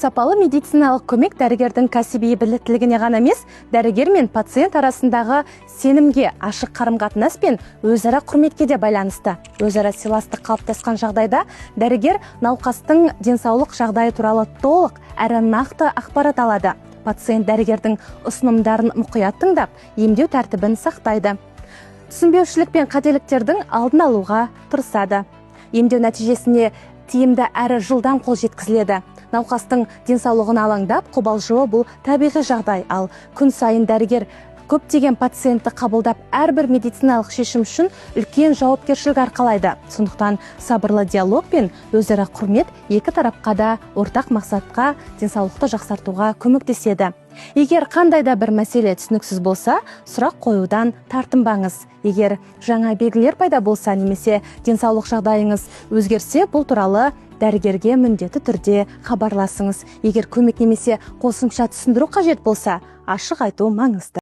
Сапалы медициналық көмек дәрігердің кәсіби біліктілігіне ғана емес, дәрігер мен пациент арасындағы сенімге, ашық қарым-қатынас пен өзара құрметке де байланысты. Өзара сыйластық қалыптасқан жағдайда дәрігер науқастың денсаулық жағдайы туралы толық әрі нақты ақпарат алады. Пациент дәрігердің ұсынымдарын мұқият тыңдап, емдеу тәртібін сақтайды. Түсінбеушілік пен қателіктердің алдын алуға тырысады. Емдеу нәтижесіне тиімді әрі жылдам қол жеткізіледі. Науқастың денсаулығына алаңдап, қобалжуы бұл табиғи жағдай, ал күн сайын дәрігер көптеген пациентті қабылдап, әрбір медициналық шешім үшін үлкен жауапкершілік арқалайды. Сондықтан сабырлы диалог пен өзара құрмет екі тарапқа да ортақ мақсатқа, денсаулықты жақсартуға көмектеседі. Егер қандай да бір мәселе түсініксіз болса, сұрақ қоюдан тартынбаңыз. Егер жаңа белгілер пайда болса, немесе денсаулық жағдайыңыз өзгерсе, бұл туралы дәрігерге міндетті түрде хабарласыңыз. Егер көмек немесе қосымша түсіндіру қажет болса, ашық айту маңызды.